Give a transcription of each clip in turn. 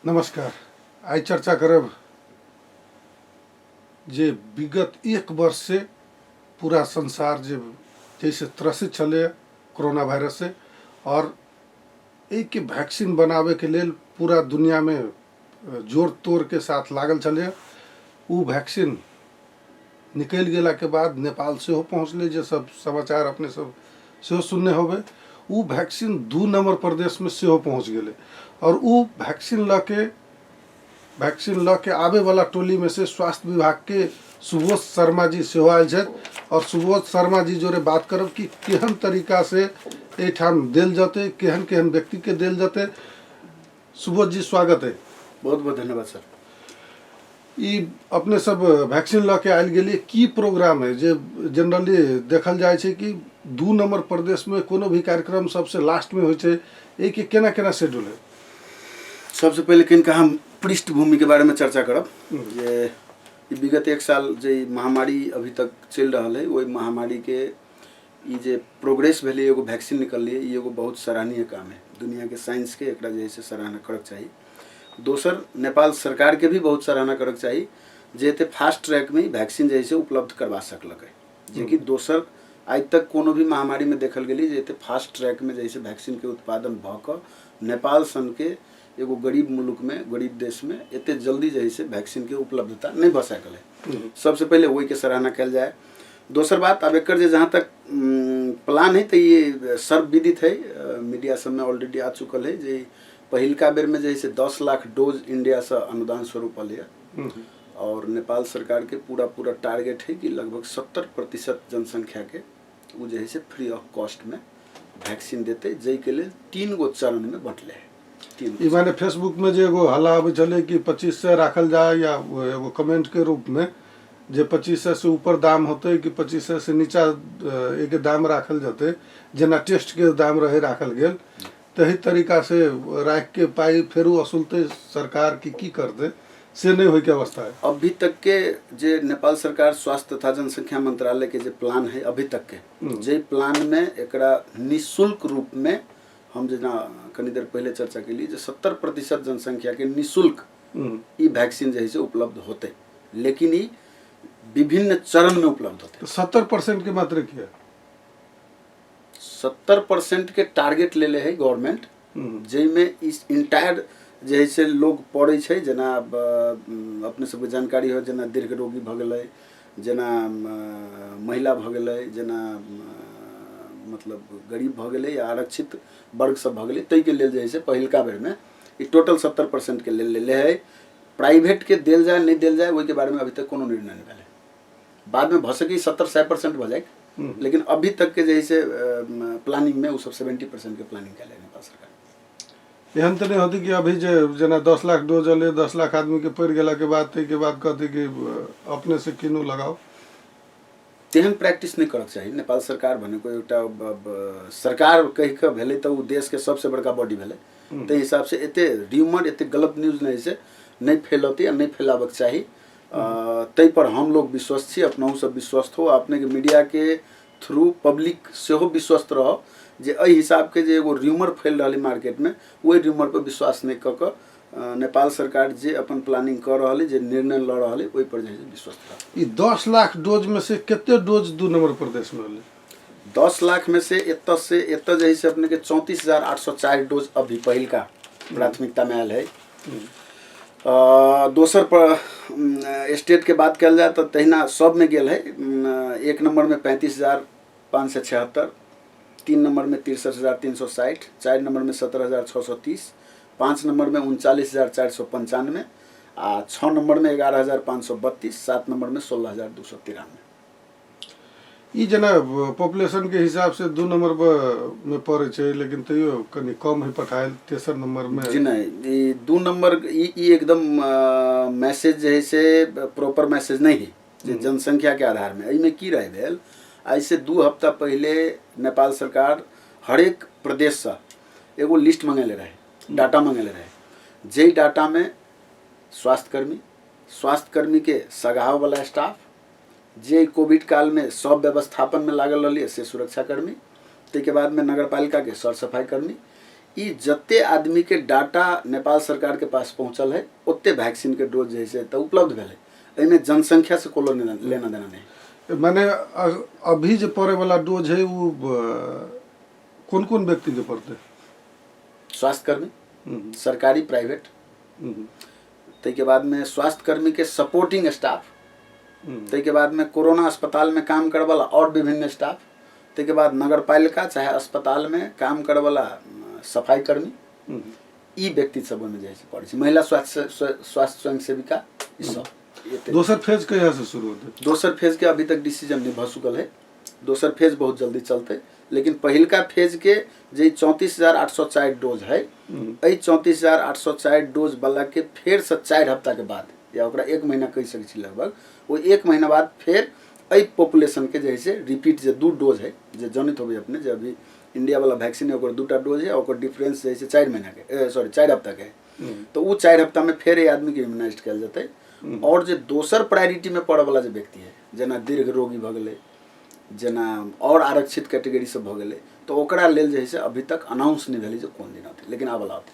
नमस्कार। आई चर्चा करब जे विगत एक वर्ष से पूरा संसार जे जैसे त्रसित चले कोरोना वायरस से और एक के वैक्सीन बनावे के लेल पूरा दुनिया में जोर तोड़ के साथ लागल चले। वो वैक्सीन निकल गेला के बाद नेपाल से हो पहुँचले, जे सब समाचार अपने सब से सुनने होबे। वो वैक्सीन 2 नंबर प्रदेश में से हो पहुँच गेले और वो वैक्सीन ल के आवे वाला टोली में से स्वास्थ्य विभाग के सुबोध शर्मा जी सेहो आयल छथि और सुबोध शर्मा जी जोरे बात करब कि केहन तरीका से एठाम देल जते, केहन केहन व्यक्ति के देल जते। सुबोध जी स्वागत है। बहुत बहुत धन्यवाद सर। ई अपने सब वैक्सीन ल के आयल गेलिए, की प्रोग्राम है जे जनरली देखल जाए छे कि 2 नंबर प्रदेश में कोनो भी कार्यक्रम सबसे लास्ट में होय छे, एक केना केना शेड्यूल है? सबसे पहले किनका हम पृष्ठभूमि के बारे में चर्चा करब। ये विगत एक साल जे महामारी अभी तक चल रहा है, वही महामारी के ये जे प्रोग्रेस भेले, एगो वैक्सीन निकल है, ये एगो बहुत सराहनीय काम है। दुनिया के साइंस के एकरा जैसे सराहना करक चाहिए। दोसर नेपाल सरकार के भी बहुत सराहना करक चाहिए जे ते फास्ट ट्रैक में वैक्सीन जैसे उपलब्ध करवा सकलक है, जे कि दोसर आज तक कोनो भी महामारी में देखल गेली जे ते फास्ट ट्रैक में जैसे वैक्सीन के उत्पादन भ नेपाल सन के एगो गरीब मुल्क में, गरीब देश में एते जल्दी जैसे वैक्सीन के उपलब्धता नहीं भ सकल है। सबसे पहले वही के सराहना कल जाए। दोसर बात, अब एकर जहाँ तक प्लान है तो ये सर्वविदित है, मीडिया सब में ऑलरेडी आ चुकल है जे पहिलका बेर में जैसे 10 लाख डोज इंडिया से अनुदान स्वरूप लिया और नेपाल सरकार के पूरा टारगेट है कि लगभग 70% जनसंख्या के वो जैसे फ्री ऑफ कॉस्ट में वैक्सीन देते, जै के लिए 3 गो चरण में बंटले है। ई माने फेसबुक में जो एगो हल्ला अब चले कि 2500 राखल जाए या एगो कमेंट के रूप में जे 2500 से ऊपर दाम होते कि 2500 से नीचा एक दाम राखल जाते, जना टेस्ट के दाम रहे राखल गेल, तही तरीका से राख के पाई फेरू असुलते सरकार की करते से नहीं होय के अवस्था है। अभी तक के जे नेपाल सरकार स्वास्थ्य तथा जनसंख्या मंत्रालय के जे प्लान है, अभी तक के जे प्लान में एकरा निःशुल्क रूप में हम जना कनी देर पहले चर्चा के लिए 70% जनसंख्या के निःशुल्क ई वैक्सीन जैसे उपलब्ध होते, लेकिन ई विभिन्न चरण में उपलब्ध होते। तो 70% के मात्र किया 70% के टारगेट ले है गवर्नमेंट, जैमे इस इंटायर जैसे लोग पड़े छे, जना अपने सबके जानकारी हो, जना दीर्घ रोगी भ गेलै, जना महिला भ गेलै, जना मतलब गरीब भ गेलै या आरक्षित वर्ग सब भ गेलै, तै के लेल जैसे पहिलका बेर में ई टोटल 70% के लेल ले है। प्राइवेट के देल जाए नहीं देल जाए वही के बारे में अभी तक कोनो निर्णय नहीं भेलै। बाद में भ सके 70-100% भ जाए, लेकिन अभी तक के जैसे प्लानिंग में वो सब 70% के प्लानिंग कैले नेपाल सरकार। एहन तो नहीं होती कि अभी जना 10 लाख डोज अले, 10 लाख आदमी के पड़ गेला के बाद कहते कि अपने से किनु लगाओ, तेहन प्रैक्टिस नहीं करक चाहिए। नेपाल सरकार भनेको एउटा सरकार कह के भेले तो देश के सबसे बड़का बॉडी भेले, ते हिसाब से एते र्यूमर, एते गलत न्यूज नहीं से नहीं फैलते या नहीं फैलावक चाहिए। तै पर हम लोग विश्वस्त छी, अपना सब विश्वस्त हो, अपने के मीडिया के थ्रू पब्लिक से हो विश्वस्त रहो जे एहि हिसाब के जे एगो र्यूमर फैल रहा मार्केट में, वही र्यूमर पर विश्वास नहीं क नेपाल सरकार जे अपन प्लानिंग कर रहा है, जे निर्णय ल रहा है, वही पर विश्वस्त रहो। ई 10 लाख डोज में से कितने डोज 2 नंबर प्रदेश में होले? 10 लाख में से एत जैसे अपने के 34,804 डोज अभी पहिलका प्राथमिकता में आयल है। दोसर पर स्टेट के बात कल जाए तो तहिना सब में गेल है। 1 नंबर में 35,576, 3 नंबर में 63,360, 4 नंबर में 17,630, 5 नंबर में 39,495, 6 नंबर में 11,532, 7 नंबर में 16,293। ई जना पॉपुलेशन के हिसाब से 2 नंबर में पड़े छे, लेकिन तैयो कनी कम ही पठायल 3 नंबर में। जी नहीं, ये 2 नंबर ई एकदम मैसेज है से प्रॉपर मैसेज नहीं है जे जनसंख्या के आधार में। में की रह भेल, ऐसे 2 हफ्ता पहले नेपाल सरकार हरेक प्रदेश से एगो लिस्ट मंगेले रहे, डाटा मंगेले रहे, जे डाटा में स्वास्थ्य कर्मी के सगाव वाला स्टाफ, जे कोविड काल में सब व्यवस्थापन में लागल रही से सुरक्षाकर्मी, के बाद में नगर पालिका के सर सफाई कर्मी, ई जते आदमी के डाटा नेपाल सरकार के पास पहुँचल है ओते वैक्सीन के डोज जे है तो उपलब्ध भेल है। एहिमे जनसंख्या से कोनो लेना देना नहीं। माने अभी जो पड़े वाला डोज है वो कौन कौन व्यक्ति के पड़ते? स्वास्थ्यकर्मी, सरकारी प्राइवेट, के बाद में स्वास्थ्यकर्मी के सपोर्टिंग स्टाफ, के बाद में कोरोना अस्पताल में काम करे वाला और विभिन्न स्टाफ, के बाद नगर पालिका चाहे अस्पताल में काम करे वाला सफाई कर्मी, ई व्यक्ति सब में जाए पड़े, महिला स्वास्थ्य स्वयं सेविका, ई सब। दोसर फेज कहिया से शुरू होते? दोसर फेज के अभी तक डिसीजन नहीं भ चुकल है। दोसर फेज बहुत जल्दी चलते, लेकिन पहिलका फेज के जे 34,804 डोज है, 34,804 डोज वाला के फिर से 4 हफ्ता के बाद या ओकरा 1 महीना कह सकै छी लगभग, वो 1 महीना बाद फिर एहि पॉपुलेशन के जैसे रिपीट जे 2 डोज है जे जनित होबे अपने जे अभी इंडिया वाला वैक्सीन है ओकर 2टा डोज है, ओकर डिफरेंस जैसे 4 महीना के 4 हफ्ता के है, तो वो 4 हफ्ता में फिर ये आदमी के इम्यूनाइज कल जाते। और जो दोसर प्रायोरिटी में पड़े वाला जो व्यक्ति है जना दीर्घ रोगी भ गए, जना और आरक्षित कैटेगरी से भ गए, तो ओकरा लेल जे है अभी तक अनाउंस नहीं भेलै जे कोन दिन होते, लेकिन आबला होते।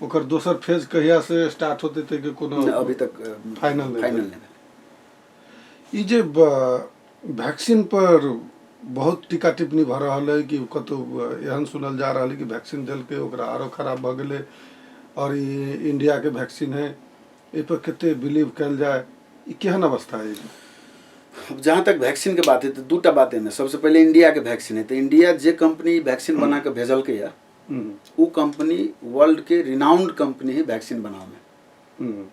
ओकर दोसर फेज कहिया से स्टार्ट होते थे कि कोनो अभी तक फाइनल नहीं। ई जे वैक्सीन पर बहुत टीका टिप्पणी भ रहा है कि कतौ एहन सुनल जा रहा है कि वैक्सीन दिल के ओकरा आरो खराब भ गए और ये इंडिया के वैक्सीन है, ए पर कितने बिलीव कल जाए, ये केहन अवस्था है? जहाँ तक वैक्सीन के बात है तो 2टा बात है। सबसे पहले इंडिया के वैक्सीन है, तो इंडिया जे कंपनी वैक्सीन बना के भेजल के या वो कंपनी वर्ल्ड के रिनाउंड कंपनी है वैक्सीन बनावे में,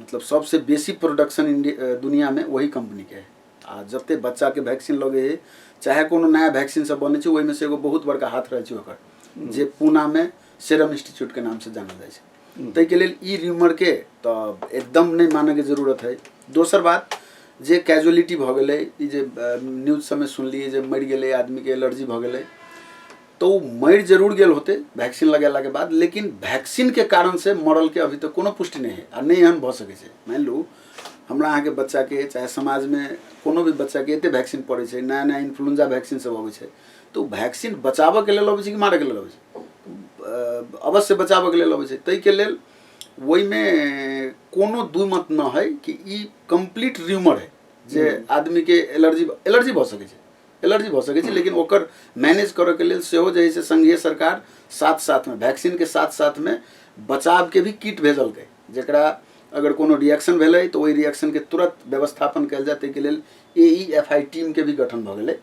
मतलब सबसे बेसी प्रोडक्शन दुनिया में वही कंपनी के है। आ जते बच्चा के वैक्सीन लगे है चाहे कोनो नया वैक्सीन सब बने छै, ओहिमे से एगो बहुत बड़का हाथ रहे छै ओकर, जे पूना में सेरम इंस्टीट्यूट के नाम से जानल जाए छै। ताहि के लेल ई र्यूमर के तो एकदम नहीं माने के जरूरत है। दोसर बात जे कैजुअलिटी भ गए, जे न्यूज सब में सुनलिए जे मर गए आदमी के एलर्जी भ गए, तो मर जरूर गेल होते वैक्सीन लगेला के बाद, लेकिन वैक्सीन के कारण से मरल के अभी तक कोनो पुष्टि नहीं है आ नहीं एहन भ सकै छै। मान लू हमरा अहाँ के बच्चा के चाहे समाज में कोनो भी बच्चा के एते वैक्सीन पड़े छै, नया नया इन्फ्लुएंजा वैक्सीन सब अबै छै, तो वैक्सीन बचाव के लेल अबै छै कि मारे के लेल अबै छै? अवश्य बचाव के लेल अबै छै। ताहि के लेल वही में कोनो दू मत न है कि ई कंप्लीट र्यूमर है जे आदमी के एलर्जी भ सकै छै, एलर्जी भ सकै छै, लेकिन ओकर मैनेज करे के लेल सेहो जे है से संघीय सरकार साथ साथ में वैक्सीन के साथ साथ में बचाव के भी किट भेजल गए, जकरा अगर कोनो रिएक्शन भेलै तो वही रिएक्शन के तुरंत व्यवस्थापन कल जाए के लेल AEFI टीम के भी गठन भ गए।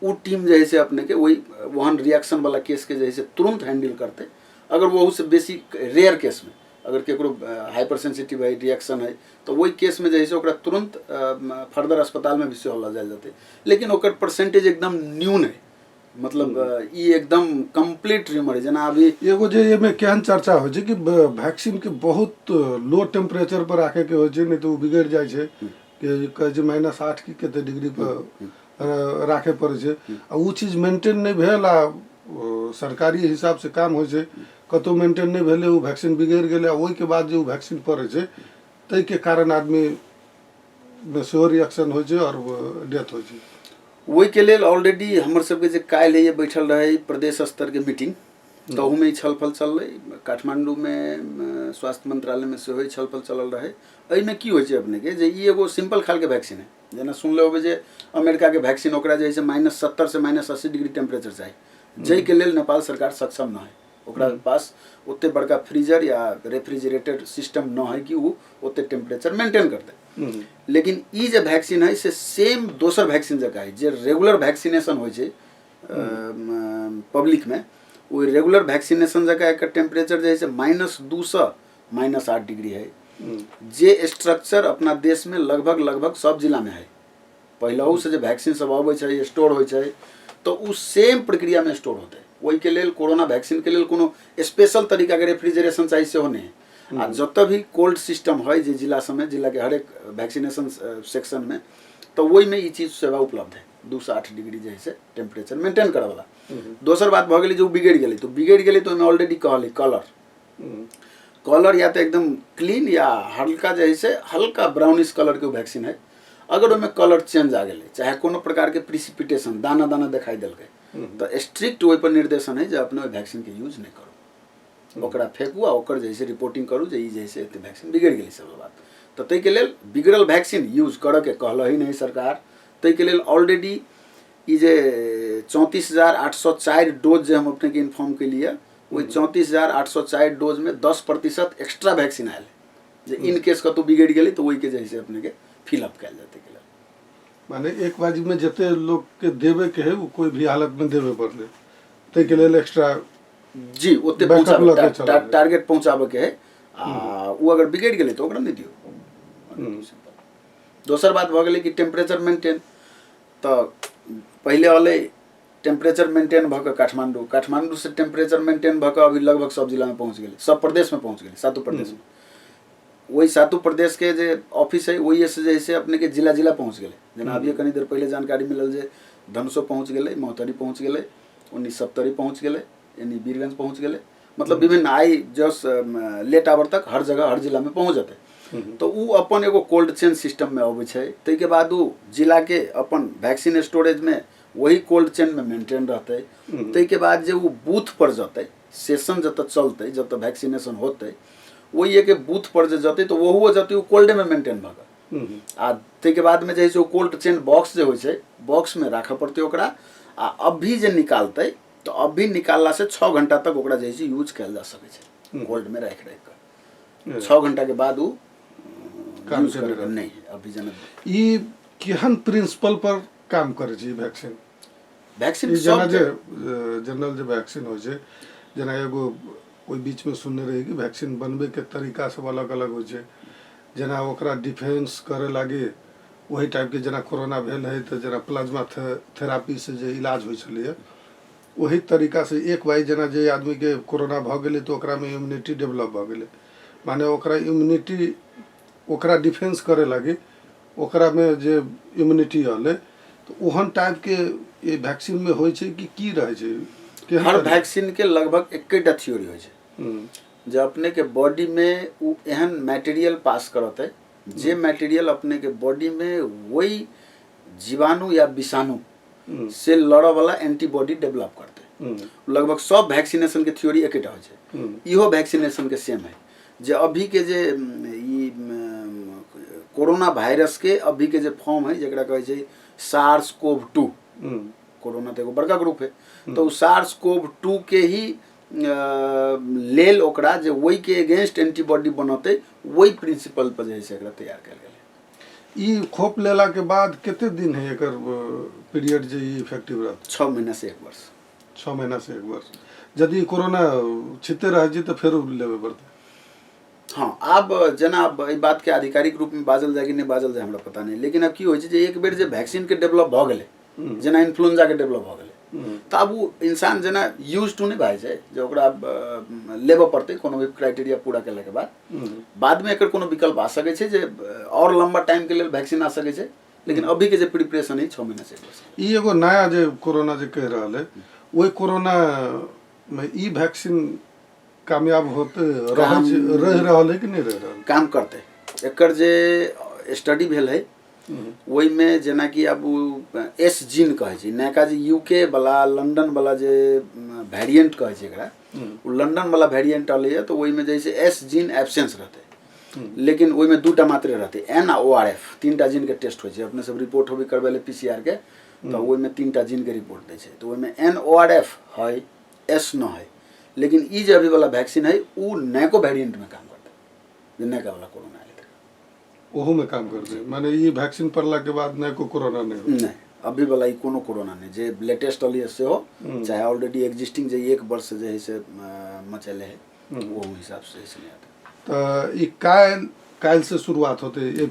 वो टीम जे है से अपने के वही वहन रिएक्शन वाला केस के जे है से तुरंत हैंडल करते। अगर वो से बेसी रेयर केस में अगर केकरो हाइपर सेंसिटिव है रिएक्शन है तो वही केस में जे है से ओकरा तुरंत फर्दर अस्पताल में भी सेहो ल जायल जाते, लेकिन ओकर परसेंटेज एकदम न्यून है, मतलब ई एकदम कंप्लीट र्यूमर है। जना अभी एगो जे एमे केहन चर्चा हो छै कि वैक्सीन के बहुत लो टेम्परेचर पर राखे के हो छै, नहीं तो बिगड़ जाए छै कि कहे छै -8 की कते डिग्री पर राखे पड़े छै, आ उ चीज मेंटेन नहीं भेल आ सरकारी हिसाब से काम हो छै, कतौ मेंटेन नहीं भेले वो वैक्सीन बिगड़ गेले, ओहि के बाद जो वैक्सीन पड़े छै तै के कारण आदमी में सेहो रिएक्शन हो छै और डेथ हो छै। वही के लेल ऑलरेडी हमर सबके जे काल्हि ये बैठल रहे प्रदेश स्तर के मीटिंग, तहू में छलफल चल रही, काठमांडू में स्वास्थ्य मंत्रालय में सेहो छलफल चलल रहे। एहिमे की होइ छै अपने के जे ई एगो सिंपल खाल के वैक्सीन है, जना सुनले होबे जे अमेरिका के वैक्सीन ओकरा जे से -70 से -80 डिग्री टेम्परेचर चाहिए, जै के लेल नेपाल सरकार सक्षम न है, ओकरा पास ओते बड़का फ्रीजर या रेफ्रिजरेटर सिस्टम न है कि वो ओते टेम्परेचर मेंटेन करते। लेकिन ई जे वैक्सीन है से सेम दोसर वैक्सीन जका है जे रेगुलर वैक्सीनेशन हो पब्लिक में, वो रेगुलर वैक्सीनेशन जका एक टेम्परेचर जे है -2 से -8 डिग्री है, जे स्ट्रक्चर अपना देश में लगभग सब जिला में है। पहलू से जो वैक्सीन सब आबै छै स्टोर हो छै, तो उ सेम प्रक्रिया में स्टोर होते। वही के लेल कोरोना वैक्सीन के लेल कोनो स्पेशल तरीका के रेफ्रिजरेशन चाहिए सेहो नहीं। आ जत भी कोल्ड सिस्टम है जे जिला सब में, जिला के हर एक वैक्सीनेशन सेक्शन में, तो वही में ये चीज सेवा उपलब्ध है 2 से 8 डिग्री जे है टेम्परेचर मेंटेन करे वाला। दोसर बात भ गेलै जो बिगड़ गेलै, तो बिगड़ गेलै तो ऑलरेडी कहले कलर या तो एकदम क्लीन या हल्का जे है हल्का ब्राउनिश कलर के वैक्सीन है। अगर उनमें कलर चेंज आ गए, चाहे कोनो प्रकार के प्रिसिपिटेशन दाना दाना दिखाई दिल तो स्ट्रिक्ट ओहि पर निर्देशन है जे अपने ओहि वैक्सीन के यूज नहीं करू, ओकरा फेंकू आ ओकर जैसे रिपोर्टिंग करू जे ई जैसे एते वैक्सीन बिगड़ गेलै सब बात। तो तै के लेल बिगड़ल वैक्सीन यूज करऽ के कहलही नहीं सरकार। तै के लेल ऑलरेडी ई जे 34,804 डोज जे हम अपने के इन्फॉर्म के लिए वही 34,804 डोज में 10% extra vaccine oil J in case कतौ बिगड़ गेलै तो वही के जैसे अपने के फिलअप कैल जेतै के लेल। माने एक बाजी में जते लोग के देवे के है वो कोई भी हालत में देवे पड़ले, तै के लेल एक्स्ट्रा जी ओते पहुंचाबे टारगेट पहुंचाबे के है आ वो अगर बिगड़ गेलै तो ओकरा नहीं दियो। दोसर बात भ गेलै कि टेम्परेचर मेंटेन, तो पहले वाले टेम्परेचर मेंटेन भ के काठमांडू से टेम्परेचर मेंटेन भ के अभी लगभग सब जिला में पहुंच गेलै, सब प्रदेश में पहुंच गेलै, 7 प्रदेश में। वही 7 प्रदेश के जे ऑफिस है वही से जैसे अपने के जिला जिला पहुंच गेलै। जेना अभी कनी देर पहले जानकारी मिलल जे धनुषो पहुंच गेलै, महोत्तरी पहुंच गेलै, 1970 पहुंच गेलै, यानी वीरगंज पहुंच गेलै, मतलब विभिन्न आई जस्ट लेट आवर तक हर जगह हर जिला में पहुंच जेतै। तो उ अपन एगो कोल्ड चेन सिस्टम में अबै छै, तै के बाद उ जिला के अपन वैक्सीन स्टोरेज में वही कोल्ड चेन में मेंटेन रहतै। तै के बाद जे उ बूथ पर जतै, सेशन जत चलतै, जब तक वैक्सीनेशन होतै वही एक बूथ पर जे जतै तो वहुओ जतै उ कोल्ड में मेंटेन भ के आ तै के बाद में जे छै कोल्ड चेन बॉक्स जे होय छै बॉक्स में राखऽ पड़तै ओकरा। आ अभी जे निकालतै तो अभी निकालला से 6 घंटा तक ओकरा जे छै यूज कैल जा सकै छै कोल्ड में राख के। 6 घंटा के बाद उ यूज करे नहीं अभी जना ई केहन प्रिंसिपल पर काम करे छै वैक्सीन। वैक्सीन जना जे जनरल जे वैक्सीन होय छै, जना एगो ओई बीच में सुनने रही कि वैक्सीन बनबे के तरीका सब अलग अलग होय छै, जना ओकरा डिफेंस करे लागी वही टाइप के जना कोरोना भेल है तो जना प्लाज्मा थेरापी से जे इलाज होय छलै वही तरीका से एक बाई जना जे आदमी के कोरोना भ गेलै तो ओकरा में इम्यूनिटी डेवलप भ गेलै, माने ओकरा इम्यूनिटी ओकरा डिफेंस करे लागी ओकरा में जे इम्यूनिटी अलै तो ओहन टाइप के ये वैक्सीन में होय छै कि की रहे छै। हर वैक्सीन के लगभग एकेटा थ्योरी होय छै जे अपने के बॉडी में उ एहन मटेरियल पास करत है जे मटेरियल अपने के बॉडी में वही जीवाणु या विषाणु से लड़े वाला एंटीबॉडी डेवलप करते। लगभग सब वैक्सीनेशन के थ्योरी एकेटा होय छै। इहो वैक्सीनेशन के सेम है जे अभी के जे ई कोरोना वायरस के अभी के जे फॉर्म है जेकरा कहै छै SARS-CoV-2, कोरोना तो एगो बड़का ग्रुप है, तो SARS-CoV-2 के ही लेल ओकरा जे वही के अगेंस्ट एंटीबॉडी बनते वही प्रिंसिपल पर जे एकरा तैयार कैल गेलै। ई खोप लेला के बाद कितने दिन है एकर पीरियड जे इफेक्टिव रहत। 6 महीना से 1 वर्ष। 6 महीना से 1 वर्ष। यदि कोरोना छिते रह जी तो फिर लेवे पड़ते। हाँ अब जना अब ई बात के आधिकारिक रूप में बाजल जाए कि नहीं बाजल जाए हमरा पता नहीं, लेकिन अब की होय छै जे एक बेर जे वैक्सीन के डेवलप भ गेलै जना इन्फ्लुएंजा के डेवलप भ गेलै तो अब वो इंसान जना यूज टू नहीं भाई छै जे ओकरा लेबऽ पड़तै कोनो भी क्राइटेरिया पूरा केला के बाद में एकर कोनो विकल्प आ सकै छै जे और लंबा टाइम के लेल वैक्सीन आ सकै छै, लेकिन अभी के जे प्रिपरेशन है 6 महीना से 1 वर्ष। ई एगो नया जे कोरोना जे कह रहल है वही कोरोना में ई वैक्सीन कामयाब होते रह रहल है कि नहीं रह रहल काम करते। एकर जे स्टडी भेल है वही में जना कि अब एस जीन कहे छै नयका जे यूके वाला लंदन वाला जे वेरिएंट कहे छै एकरा वो लंदन वाला वेरिएंट अलै है तो वही में जैसे एस जीन एब्सेंस रहते, लेकिन वही में 2टा मात्रे रहते एन और ORF 3टा जीन के टेस्ट होय छै। अपने सब रिपोर्ट होबे करबेले PCR के तो वही में 3टा जीन के रिपोर्ट दै छै तो वही में एन ORF है एस न है, लेकिन ई जे अभी वाला वैक्सीन है उ नयको वेरिएंट में काम करते जे नयका वाला कोरोना ओहो में काम करते, माने ये वैक्सीन पड़ला के बाद नहीं को कोरोना नहीं अभी वाला ई कोनो कोरोना नहीं जे लेटेस्ट अली से हो चाहे ऑलरेडी एग्जिस्टिंग जे 1 वर्ष जे है से मचले है वो हिसाब से नहीं आता। तो ई काल से शुरुआत होते ये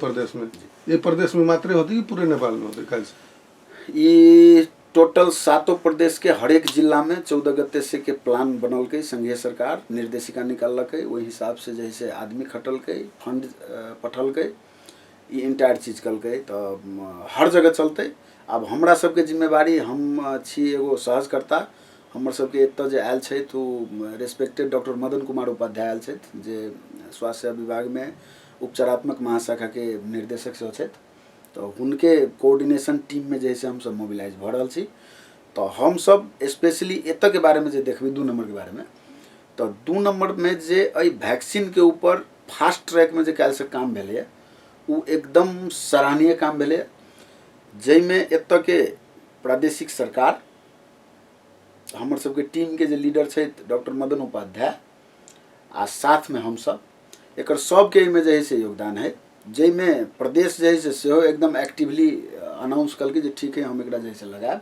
प्रदेश में मात्र होती कि पूरे नेपाल में होते काल से। ई टोटल 7 प्रदेश के हर एक जिला में 14 गते से के प्लान बनल के संघीय सरकार निर्देशिका निकालक वही हिसाब से जैसे आदमी खटल के फंड पठल के ई इंटायर चीज कल के तो हर जगह चलते। अब हमरा सबके जिम्मेवारी हम छी एगो सहजकर्ता हमर सबके एतऽ जे आयल छै तो रेस्पेक्टेड डॉक्टर मदन कुमार उपाध्याय आयल छथि जे स्वास्थ्य विभाग में उपचारात्मक महाशाखा के निर्देशक से छथि, तो उनके कोऑर्डिनेशन टीम में जैसे हम सब मोबिलाइज भ रहल छी। तो हम सब स्पेशली एतऽ के बारे में जे देखबै 2 नंबर के बारे में, तो 2 नंबर में जे अइ वैक्सीन के ऊपर फास्ट ट्रैक में जे काल्हि से काम भेलै उ एकदम सराहनीय काम भेलै, जाहिमे एतऽ के प्रादेशिक सरकार, हमर सबके टीम के जे लीडर छथि डॉक्टर मदन उपाध्याय आ साथ में हम सब, एकर सबके एहिमे जे है से योगदान है, जाहिमे प्रदेश जे है से सेहो एकदम एक्टिवली अनाउंस कलकै जे ठीक है हम एकरा जे है से लगाएब।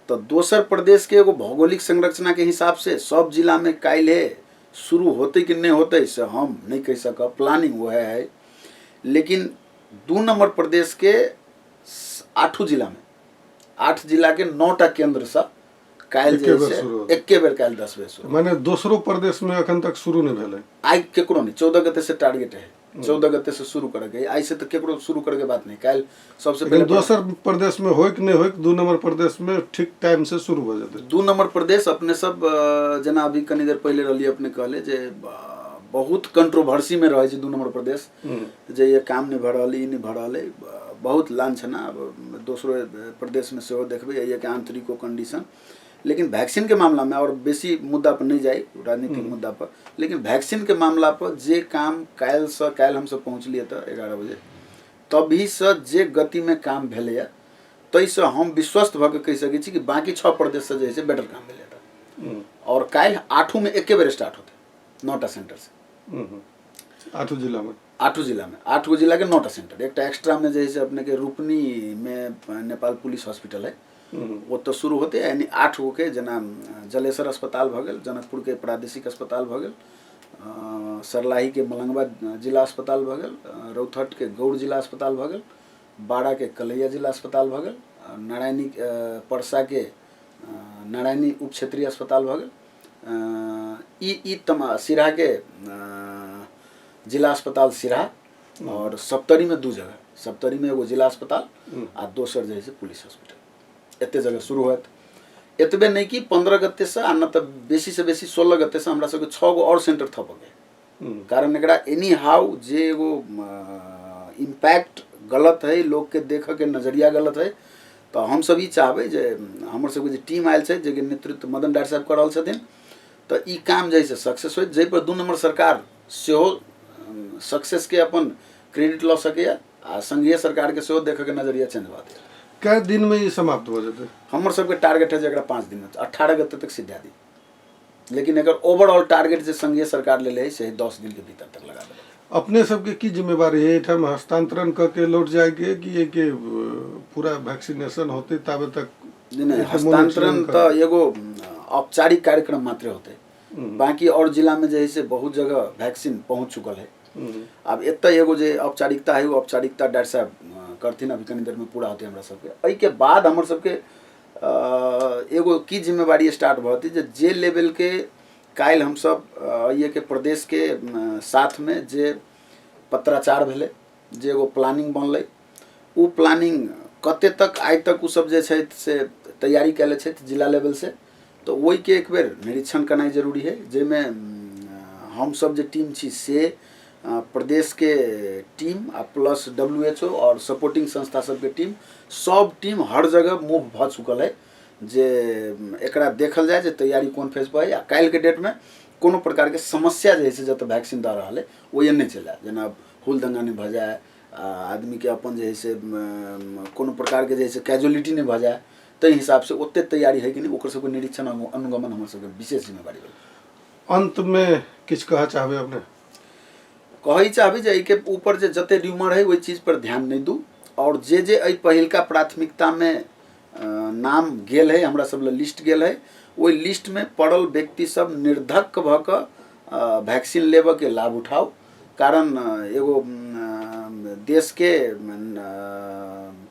तो दोसर प्रदेश के एगो भौगोलिक संरचना के हिसाब से सब जिला में काल्हे शुरू होते कि नहीं होते से हम नहीं कह सकब, प्लानिंग वह है। लेकिन 2 नंबर प्रदेश के 8 जिला में 8 जिला के 9टा केंद्र से काल्हि जे है से एके बेर काल्हि 10 बजे शुरू, माने दोसरो प्रदेश में अखन तक शुरू नहीं भेलै, आई केकरो नहीं। 14 गते से टारगेट है, 14 गते से शुरू करेंगे, आई से तो केकरो शुरू करे के बात नहीं। काल्हि सबसे पहले दोसर प्रदेश में होय कि नहीं होय, 2 नंबर प्रदेश में ठीक टाइम से शुरू हो जाते। 2 नंबर प्रदेश अपने सब जना अभी कनी देर पहले रहिए अपने कहले जे बहुत कंट्रोवर्सी में रहे 2 नंबर प्रदेश, जे ये काम नहीं भ रहल, ई नहीं भ रहल, बहुत लांछना। अब दोसरो प्रदेश में सेहो देखबै ये के आंतरिको कंडीशन। लेकिन वैक्सीन के मामला में, और बेसी मुद्दा पर नहीं जाए राजनीतिक मुद्दा पर, लेकिन वैक्सीन के मामला पर जे काम काल्हि हम सब पहुँचलिए तो 11 बजे, तभी से जे गति में काम भेलै, ताहिसँ हम विश्वस्त भऽ के कहि सकै छी कि बाकी 6 प्रदेश से जे है से बेटर काम भेलै। और काल्हि 8 में एके बेर स्टार्ट होते 9टा सेंटर से, 8 जिला में 8 जिला में 8 गो जिला के 9टा सेंटर। एक एक्स्ट्रा में जे है से अपने के रूपनी में नेपाल पुलिस हॉस्पिटल है, वो तो शुरू होते, यानी 8 गो के, जना जलेसर अस्पताल भऽ गेल, जनकपुर के प्रादेशिक अस्पताल भऽ गेल, सरलाही के मलंगवा जिला अस्पताल भऽ गेल, रौतहट के गौड़ जिला अस्पताल भऽ गेल, बाड़ा के कलैया जिला अस्पताल भऽ गेल, नारायणी परसा के नारायणी उप क्षेत्रीय अस्पताल भऽ गेल, सिराहा के जिला अस्पताल सिराहा, और सप्तरी में 2 जगह, सप्तरी में एगो जिला अस्पताल आ दोसर जे है से पुलिस हॉस्पिटल, एते जगह शुरू होत। एतबे नहीं कि 15 गते से आ न तो बेसी से बेसी 16 गते से हमरा सबके 6 गो और सेंटर थप गए। कारण एकरा एनी हाउ जे एगो इम्पैक्ट गलत है, लोग के देख के नजरिया गलत है, तो हम सब ई चाहबै जे हमर सबके जे टीम आयल छै, जे नेतृत्व मदन डार साहब कर रहल छथिन, तो ई काम जे है से सक्सेस होइत, जै पर 2 नंबर सरकार सेहो सक्सेस के अपन क्रेडिट लऽ सकैया, आ संघीय सरकार के सेहो देख के नजरिया चेंज भऽ जाए। कै दिन में ये समाप्त हो जाते? हमर सबके टारगेट है जरा 5 दिन में 18 गते तक सिद्धा दी, लेकिन अगर ओवरऑल टारगेट जे संघीय सरकार ले ले से 10 दिन के भीतर तक लगा दे। अपने सबके की जिम्मेवारी है, एठाम हस्तांतरण करके लौट जाएंगे कि ये के पूरा वैक्सीनेशन होते तब तक? नहीं, हस्तांतरण तो एगो औपचारिक कार्यक्रम मात्र होते, बाकी और जिला में जे है से बहुत जगह वैक्सीन पहुंच चुकल है। अब एतऽ एगो जे औपचारिकता है, वो औपचारिकता डॉक्टर साहब करथिन, अभी कनी देर में पूरा होते हमरा सबके। एहि के बाद हमर सबके एगो की जिम्मेवारी स्टार्ट भऽ जे लेवल के काल्हि हम सब ये के प्रदेश के साथ में जे पत्राचार भेलै, जे एगो प्लानिंग बनलै, उ प्लानिंग कते तक आइ तक उ सब जे छै से तैयारी कैले छै जिला लेवल से, तो ओहि के एक बेर निरीक्षण करनाइ जरूरी है, जेमे हम सब जे टीम छी से प्रदेश के टीम आ प्लस WHO और सपोर्टिंग संस्था सबके टीम, सब टीम हर जगह मूव भऽ चुकल है, जे एकरा देखल जाए जे तैयारी कोन फेज पर है, आ काल्हि के डेट में कोनो प्रकार के समस्या जे है से जतऽ वैक्सीन दऽ रहल है ओहि नहि चलि आए, जेना हुल दंगा नहीं भऽ जाए, आदमी के अपन जे है से कोनो प्रकार के जे है से कैजुअलिटी नहीं भऽ जाए, ताहि हिसाब से ओते तैयारी है कि नहीं, ओकर सबके निरीक्षण अनुगमन हमर सबके विशेष जिम्मेवारी है। अंत में किछु कहऽ चाहबै अपने? कही चाहबै जे एहिके ऊपर जे जते र्यूमर है ओहि चीज पर ध्यान नहीं दू, और जे एहि पहिलका प्राथमिकता में नाम गेल है, हमरा सब लिस्ट गेल है, ओहि लिस्ट में पड़ल व्यक्ति सब निर्धक्क भऽ कऽ वैक्सीन लेबऽ के लाभ उठाओ। कारण एगो देश के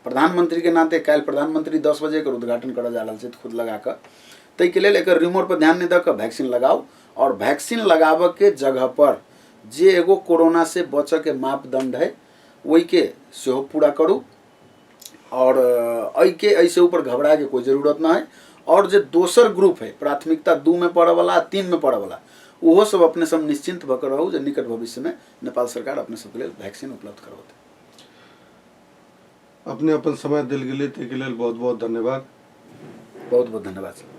प्रधानमंत्री के नाते काल्हि प्रधानमंत्री 10 बजे के उद्घाटन करऽ जा रहल छै खुद लगा कऽ, ताहि के लेल एकर र्यूमर पर ध्यान नहीं दऽ कऽ वैक्सीन लगाओ, और वैक्सीन लगाबऽ के जगह पर जे एगो कोरोना से बचऽ के मापदंड है वही के सेहो पूरा करू, और ऐसे ऊपर घबरा के कोई जरूरत ना है। और जो दोसर ग्रुप है प्राथमिकता 2 में पड़े वाला, 3 में पड़े वाला, वो सब अपने सब निश्चिंत भऽ कऽ रहू जे निकट भविष्य में नेपाल सरकार अपने सबके लेल वैक्सीन उपलब्ध करौत। अपने अपन समय दिल गेलै ताहिके लेल बहुत बहुत धन्यवाद। बहुत बहुत धन्यवाद।